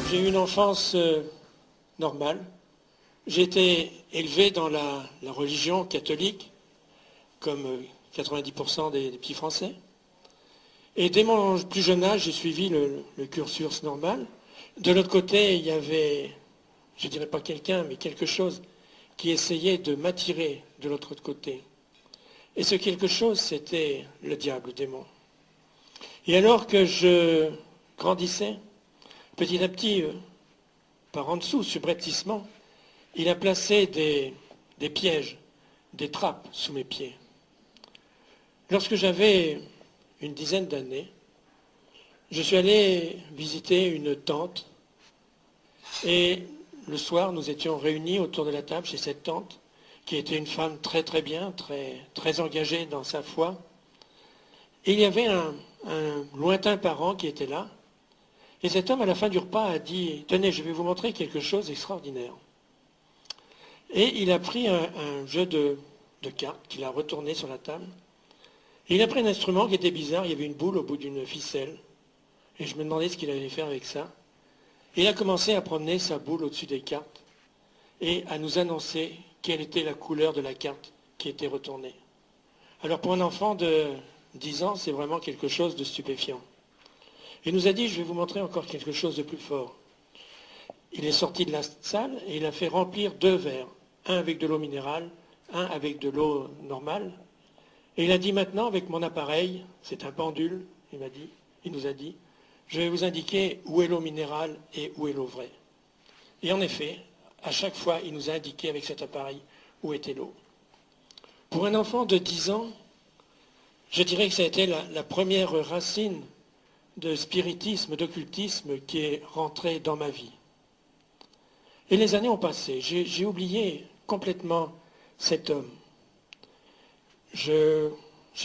J'ai eu une enfance normale. J'ai été élevé dans la religion catholique, comme 90% des petits Français. Et dès mon plus jeune âge, j'ai suivi le cursus normal. De l'autre côté, il y avait, je ne dirais pas quelqu'un, mais quelque chose qui essayait de m'attirer de l'autre côté. Et ce quelque chose, c'était le diable, le démon. Et alors que je grandissais, petit à petit, par en dessous, subrepticement, il a placé des pièges, des trappes sous mes pieds. Lorsque j'avais une dizaine d'années, je suis allé visiter une tante et le soir, nous étions réunis autour de la table chez cette tante, qui était une femme très très bien, très engagée dans sa foi. Et il y avait un lointain parent qui était là. Et cet homme, à la fin du repas, a dit « Tenez, je vais vous montrer quelque chose d'extraordinaire ». Et il a pris un jeu de cartes qu'il a retourné sur la table. Et il a pris un instrument qui était bizarre, il y avait une boule au bout d'une ficelle. Et je me demandais ce qu'il allait faire avec ça. Et il a commencé à promener sa boule au-dessus des cartes et à nous annoncer quelle était la couleur de la carte qui était retournée. Alors pour un enfant de 10 ans, c'est vraiment quelque chose de stupéfiant. Il nous a dit, je vais vous montrer encore quelque chose de plus fort. Il est sorti de la salle et il a fait remplir 2 verres, un avec de l'eau minérale, un avec de l'eau normale. Et il a dit maintenant, avec mon appareil, c'est un pendule, il nous a dit, je vais vous indiquer où est l'eau minérale et où est l'eau vraie. Et en effet, à chaque fois, il nous a indiqué avec cet appareil où était l'eau. Pour un enfant de 10 ans, je dirais que ça a été la première racine de spiritisme, d'occultisme qui est rentrée dans ma vie. Et les années ont passé. J'ai oublié complètement cet homme. J'ai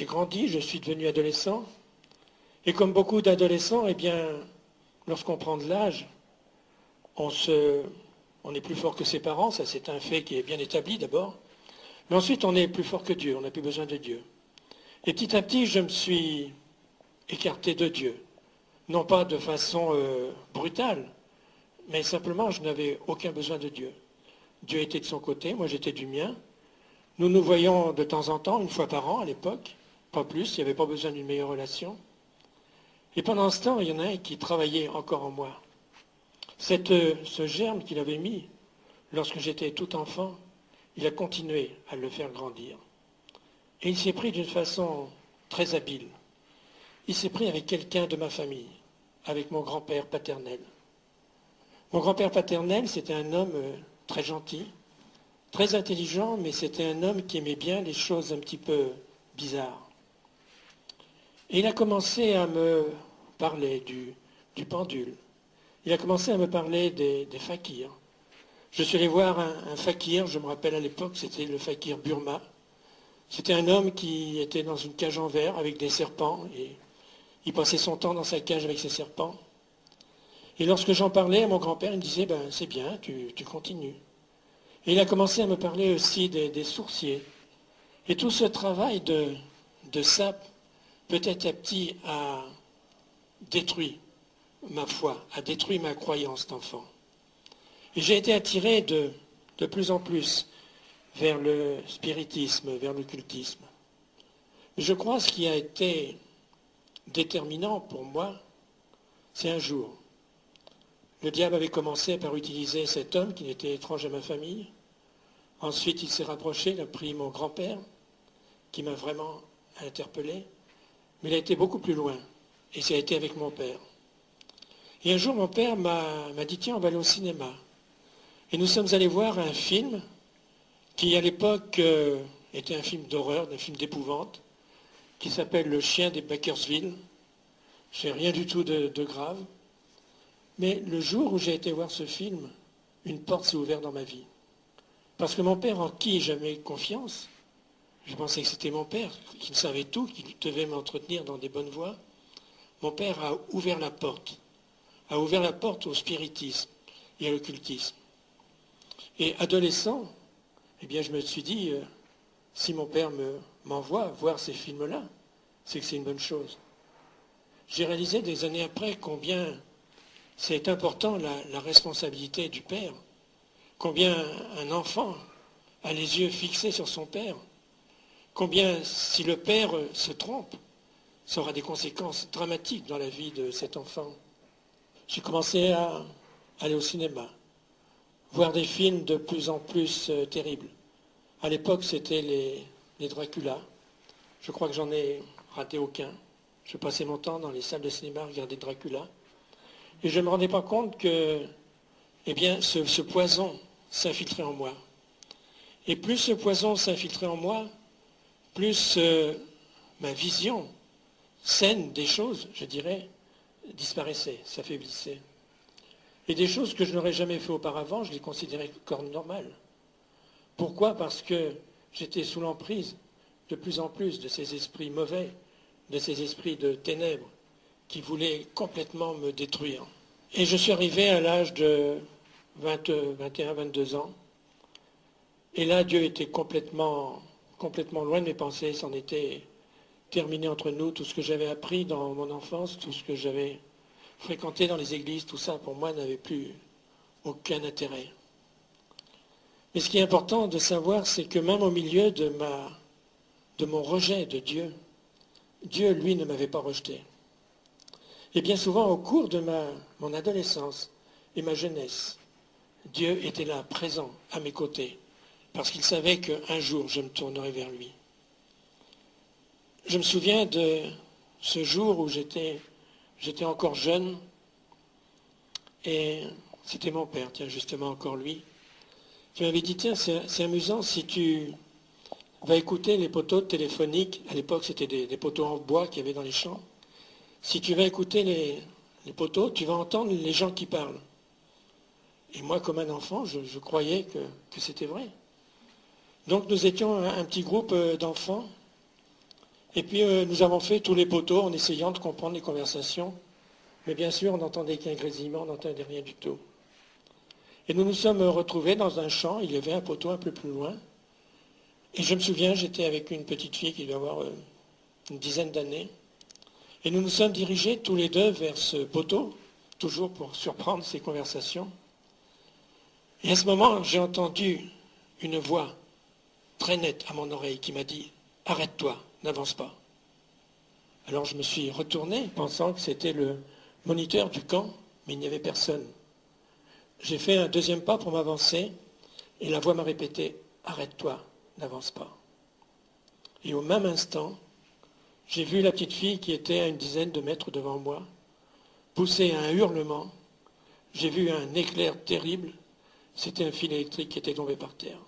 grandi, je suis devenu adolescent. Et comme beaucoup d'adolescents, eh bien, lorsqu'on prend de l'âge, on est plus fort que ses parents, ça c'est un fait qui est bien établi d'abord. Mais ensuite, on est plus fort que Dieu, on n'a plus besoin de Dieu. Et petit à petit, je me suis écarté de Dieu. Non pas de façon brutale, mais simplement, je n'avais aucun besoin de Dieu. Dieu était de son côté, moi j'étais du mien. Nous nous voyions de temps en temps, une fois par an à l'époque, pas plus, il n'y avait pas besoin d'une meilleure relation. Et pendant ce temps, il y en a un qui travaillait encore en moi. Ce germe qu'il avait mis lorsque j'étais tout enfant, il a continué à le faire grandir. Et il s'est pris d'une façon très habile. Il s'est pris avec quelqu'un de ma famille, avec mon grand-père paternel. Mon grand-père paternel, c'était un homme très gentil, très intelligent, mais c'était un homme qui aimait bien les choses un petit peu bizarres. Et il a commencé à me parler du pendule. Il a commencé à me parler des fakirs. Je suis allé voir un fakir, je me rappelle à l'époque, c'était le fakir Burma. C'était un homme qui était dans une cage en verre avec des serpents et il passait son temps dans sa cage avec ses serpents. Et lorsque j'en parlais à mon grand-père, il me disait, ben, c'est bien, tu continues. Et il a commencé à me parler aussi des sourciers. Et tout ce travail de sape, petit à petit, a détruit ma foi, a détruit ma croyance d'enfant. Et j'ai été attiré de plus en plus vers le spiritisme, vers l'occultisme. Je crois que ce qui a été déterminant pour moi, c'est un jour. Le diable avait commencé par utiliser cet homme qui était étrange à ma famille. Ensuite, il s'est rapproché, il a pris mon grand-père, qui m'a vraiment interpellé. Mais il a été beaucoup plus loin. Et ça a été avec mon père. Et un jour, mon père m'a dit, tiens, on va aller au cinéma. Et nous sommes allés voir un film qui, à l'époque, était un film d'horreur, un film d'épouvante, qui s'appelle Le chien des Bakersville. C'est rien du tout de grave. Mais le jour où j'ai été voir ce film, une porte s'est ouverte dans ma vie. Parce que mon père, en qui j'avais confiance, je pensais que c'était mon père, qui savait tout, qui devait m'entretenir dans des bonnes voies. Mon père a ouvert la porte au spiritisme et à l'occultisme. Et adolescent, eh bien, je me suis dit, si mon père m'envoie voir ces films-là, c'est que c'est une bonne chose. J'ai réalisé des années après combien c'est important la responsabilité du père. Combien un enfant a les yeux fixés sur son père. Combien, si le père se trompe, ça aura des conséquences dramatiques dans la vie de cet enfant. J'ai commencé à aller au cinéma, voir des films de plus en plus terribles. À l'époque, c'était les Dracula. Je crois que j'en ai raté aucun. Je passais mon temps dans les salles de cinéma à regarder Dracula. Et je ne me rendais pas compte que eh bien, ce poison s'infiltrait en moi. Et plus ce poison s'infiltrait en moi, plus ma vision saine des choses, je dirais, disparaissait, s'affaiblissait. Et des choses que je n'aurais jamais fait auparavant, je les considérais comme normales. Pourquoi? Parce que j'étais sous l'emprise de plus en plus de ces esprits mauvais, de ces esprits de ténèbres qui voulaient complètement me détruire. Et je suis arrivé à l'âge de 21, 22 ans. Et là, Dieu était complètement loin de mes pensées. C'en était terminé entre nous. Tout ce que j'avais appris dans mon enfance, tout ce que j'avais fréquenté dans les églises, tout ça, pour moi, n'avait plus aucun intérêt. Mais ce qui est important de savoir, c'est que même au milieu de mon rejet de Dieu, Dieu, lui, ne m'avait pas rejeté. Et bien souvent, au cours de mon adolescence et ma jeunesse, Dieu était là, présent, à mes côtés, parce qu'il savait qu'un jour, je me tournerais vers lui. Je me souviens de ce jour où j'étais encore jeune, et c'était mon père, tiens, justement encore lui, qui m'avait dit, tiens, c'est amusant si tu vas écouter les poteaux téléphoniques, à l'époque c'était des poteaux en bois qu'il y avait dans les champs, si tu vas écouter les poteaux, tu vas entendre les gens qui parlent. Et moi, comme un enfant, je croyais que c'était vrai. Donc nous étions un petit groupe d'enfants, et puis nous avons fait tous les poteaux en essayant de comprendre les conversations, mais bien sûr on n'entendait qu'un grésillement, on n'entendait rien du tout. Et nous nous sommes retrouvés dans un champ, il y avait un poteau un peu plus loin, et je me souviens, j'étais avec une petite fille qui devait avoir une dizaine d'années, et nous nous sommes dirigés tous les deux vers ce poteau, toujours pour surprendre ces conversations. Et à ce moment, j'ai entendu une voix très nette à mon oreille qui m'a dit « Arrête-toi, n'avance pas ». Alors je me suis retourné pensant que c'était le moniteur du camp, mais il n'y avait personne. J'ai fait un deuxième pas pour m'avancer et la voix m'a répété « Arrête-toi, n'avance pas ». Et au même instant, j'ai vu la petite fille qui était à une dizaine de mètres devant moi pousser un hurlement. J'ai vu un éclair terrible. C'était un fil électrique qui était tombé par terre.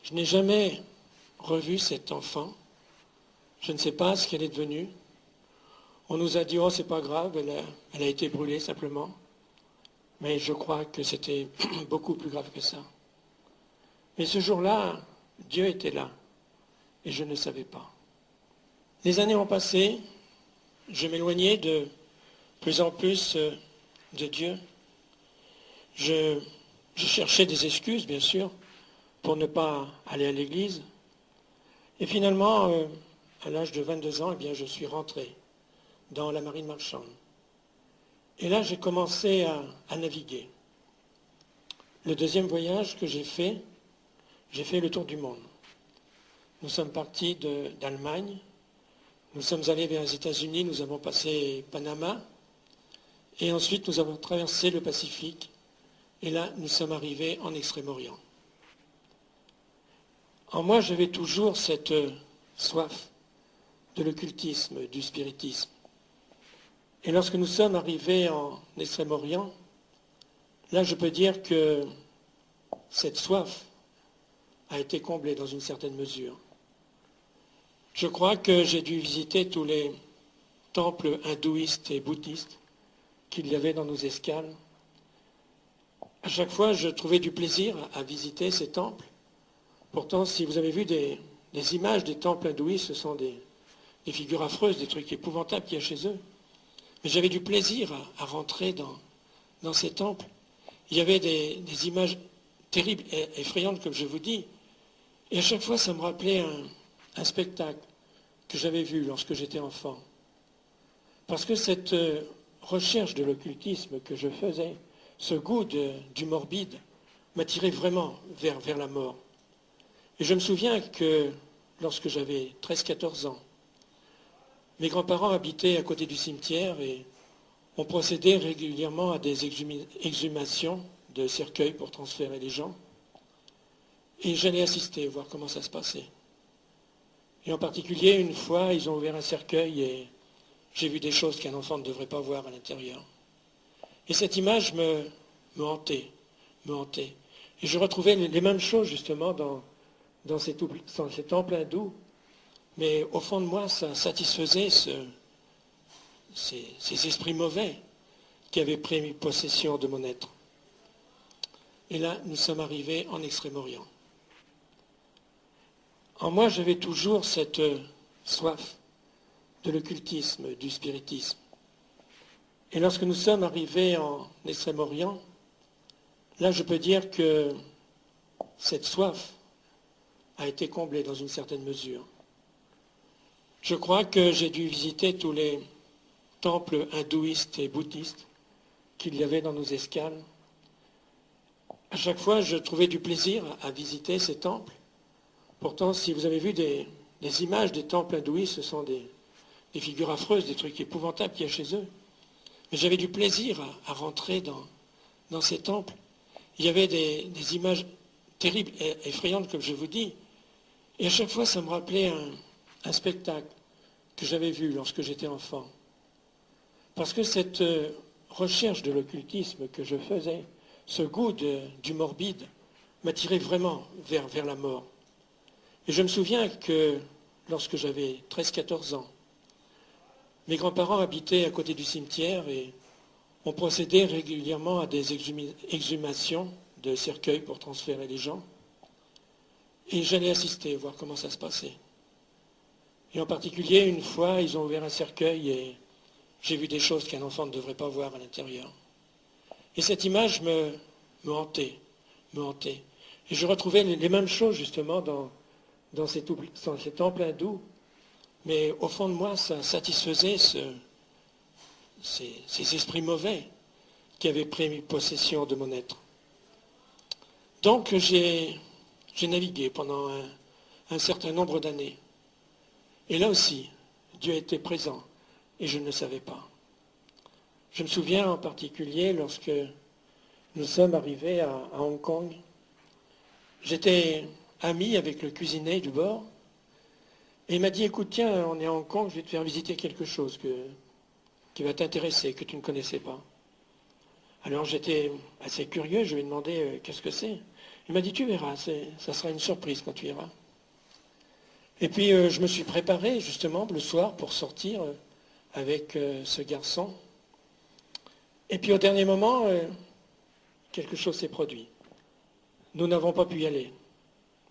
Je n'ai jamais revu cet enfant. Je ne sais pas ce qu'elle est devenue. On nous a dit, oh, c'est pas grave, elle a été brûlée simplement. Mais je crois que c'était beaucoup plus grave que ça. Mais ce jour-là, Dieu était là. Et je ne savais pas. Les années ont passé. Je m'éloignais de plus en plus de Dieu. Je cherchais des excuses, bien sûr, pour ne pas aller à l'église. Et finalement, à l'âge de 22 ans, eh bien, je suis rentré dans la marine marchande. Et là, j'ai commencé à naviguer. Le deuxième voyage que j'ai fait le tour du monde. Nous sommes partis d'Allemagne, nous sommes allés vers les États-Unis, nous avons passé Panama, et ensuite nous avons traversé le Pacifique, et là, nous sommes arrivés en Extrême-Orient. En moi, j'avais toujours cette soif de l'occultisme, du spiritisme. Et lorsque nous sommes arrivés en Extrême-Orient, là, je peux dire que cette soif a été comblée dans une certaine mesure. Je crois que j'ai dû visiter tous les temples hindouistes et bouddhistes qu'il y avait dans nos escales. À chaque fois, je trouvais du plaisir à visiter ces temples. Pourtant, si vous avez vu des images des temples hindouistes, ce sont des figures affreuses, des trucs épouvantables qu'il y a chez eux. Mais j'avais du plaisir à rentrer dans ces temples. Il y avait des images terribles et effrayantes, comme je vous dis. Et à chaque fois, ça me rappelait un spectacle que j'avais vu lorsque j'étais enfant. Parce que cette recherche de l'occultisme que je faisais, ce goût du morbide, m'attirait vraiment vers la mort. Et je me souviens que lorsque j'avais 13-14 ans, mes grands-parents habitaient à côté du cimetière et on procédait régulièrement à des exhumations de cercueils pour transférer les gens. Et j'allais assister, voir comment ça se passait. Et en particulier, une fois, ils ont ouvert un cercueil et j'ai vu des choses qu'un enfant ne devrait pas voir à l'intérieur. Et cette image me hantait, me hantait. Et je retrouvais les mêmes choses justement dans cet temple hindou. Mais au fond de moi, ça satisfaisait ces esprits mauvais qui avaient pris possession de mon être. Et là, nous sommes arrivés en Extrême-Orient. En moi, j'avais toujours cette soif de l'occultisme, du spiritisme. Et lorsque nous sommes arrivés en Extrême-Orient, là, je peux dire que cette soif a été comblée dans une certaine mesure. Je crois que j'ai dû visiter tous les temples hindouistes et bouddhistes qu'il y avait dans nos escales. À chaque fois, je trouvais du plaisir à visiter ces temples. Pourtant, si vous avez vu des images des temples hindouistes, ce sont des figures affreuses, des trucs épouvantables qu'il y a chez eux. Mais j'avais du plaisir à rentrer dans ces temples. Il y avait des images terribles et effrayantes, comme je vous dis. Et à chaque fois, ça me rappelait un spectacle que j'avais vu lorsque j'étais enfant. Parce que cette recherche de l'occultisme que je faisais, ce goût du morbide, m'attirait vraiment vers la mort. Et je me souviens que lorsque j'avais 13-14 ans, mes grands-parents habitaient à côté du cimetière et on procédait régulièrement à des exhumations de cercueils pour transférer les gens. Et j'allais assister, voir comment ça se passait. Et en particulier, une fois, ils ont ouvert un cercueil et j'ai vu des choses qu'un enfant ne devrait pas voir à l'intérieur. Et cette image me hantait, me hantait. Et je retrouvais les mêmes choses justement dans ces temples hindous. Mais au fond de moi, ça satisfaisait ces esprits mauvais qui avaient pris possession de mon être. Donc j'ai navigué pendant un certain nombre d'années. Et là aussi, Dieu était présent et je ne le savais pas. Je me souviens en particulier lorsque nous sommes arrivés à Hong Kong, j'étais ami avec le cuisinier du bord et il m'a dit, écoute, tiens, on est à Hong Kong, je vais te faire visiter quelque chose qui va t'intéresser, que tu ne connaissais pas. Alors j'étais assez curieux, je lui ai demandé qu'est-ce que c'est. Il m'a dit, tu verras, ça sera une surprise quand tu iras. Et puis je me suis préparé justement le soir pour sortir avec ce garçon. Et puis au dernier moment, quelque chose s'est produit. Nous n'avons pas pu y aller.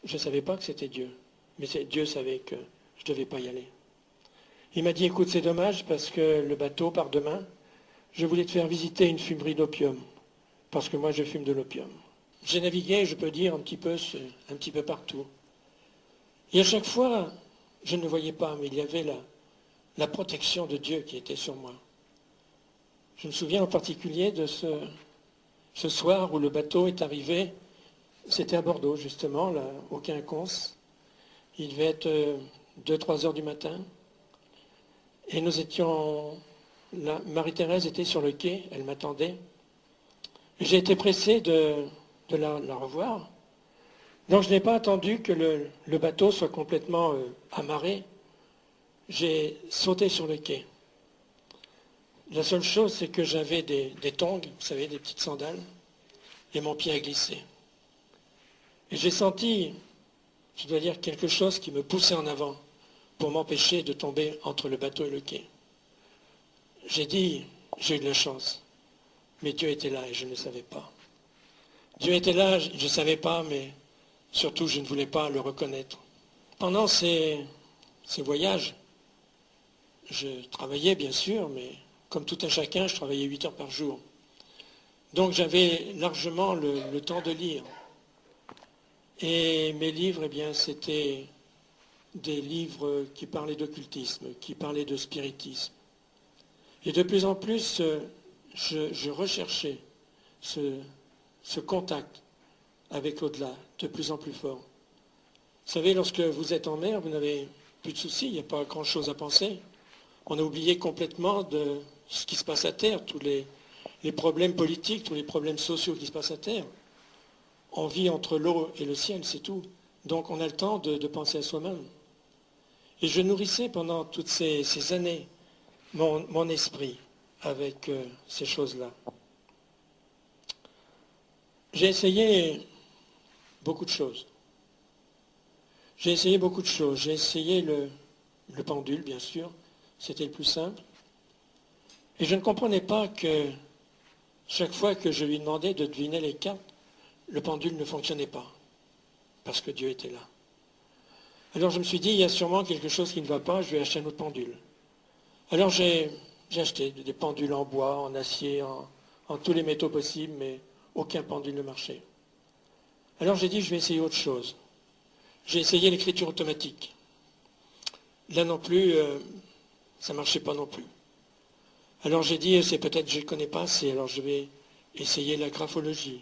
Je ne savais pas que c'était Dieu, mais Dieu savait que je ne devais pas y aller. Il m'a dit, écoute, c'est dommage parce que le bateau part demain. Je voulais te faire visiter une fumerie d'opium, parce que moi je fume de l'opium. J'ai navigué, je peux dire, un petit peu partout. Et à chaque fois, je ne le voyais pas, mais il y avait la protection de Dieu qui était sur moi. Je me souviens en particulier de ce soir où le bateau est arrivé. C'était à Bordeaux, justement, là, au Quinconce. Il devait être 2-3 heures du matin. Et nous étions là. Marie-Thérèse était sur le quai, elle m'attendait. J'ai été pressé de la revoir. Donc je n'ai pas attendu que le bateau soit complètement amarré. J'ai sauté sur le quai. La seule chose, c'est que j'avais des tongs, vous savez, des petites sandales, et mon pied a glissé. Et j'ai senti, je dois dire, quelque chose qui me poussait en avant pour m'empêcher de tomber entre le bateau et le quai. J'ai dit, j'ai eu de la chance, mais Dieu était là et je ne le savais pas. Dieu était là, je ne savais pas, mais surtout je ne voulais pas le reconnaître. Pendant ces voyages, je travaillais bien sûr, mais comme tout un chacun, je travaillais 8 heures par jour. Donc j'avais largement le temps de lire. Et mes livres, eh bien, c'était des livres qui parlaient d'occultisme, qui parlaient de spiritisme. Et de plus en plus, je recherchais ce contact avec l'au-delà, de plus en plus fort. Vous savez, lorsque vous êtes en mer, vous n'avez plus de soucis, il n'y a pas grand-chose à penser. On a oublié complètement de ce qui se passe à terre, tous les problèmes politiques, tous les problèmes sociaux qui se passent à terre. On vit entre l'eau et le ciel, c'est tout. Donc on a le temps de penser à soi-même. Et je nourrissais pendant toutes ces années mon esprit avec ces choses-là. J'ai essayé beaucoup de choses. J'ai essayé beaucoup de choses. J'ai essayé le pendule, bien sûr. C'était le plus simple. Et je ne comprenais pas que chaque fois que je lui demandais de deviner les cartes, le pendule ne fonctionnait pas. Parce que Dieu était là. Alors je me suis dit, il y a sûrement quelque chose qui ne va pas, je vais acheter un autre pendule. Alors j'ai acheté des pendules en bois, en acier, en tous les métaux possibles, mais aucun pendule ne marchait. Alors j'ai dit, je vais essayer autre chose. J'ai essayé l'écriture automatique. Là non plus, ça ne marchait pas non plus. Alors j'ai dit, c'est peut-être que je ne connais pas assez, alors je vais essayer la graphologie.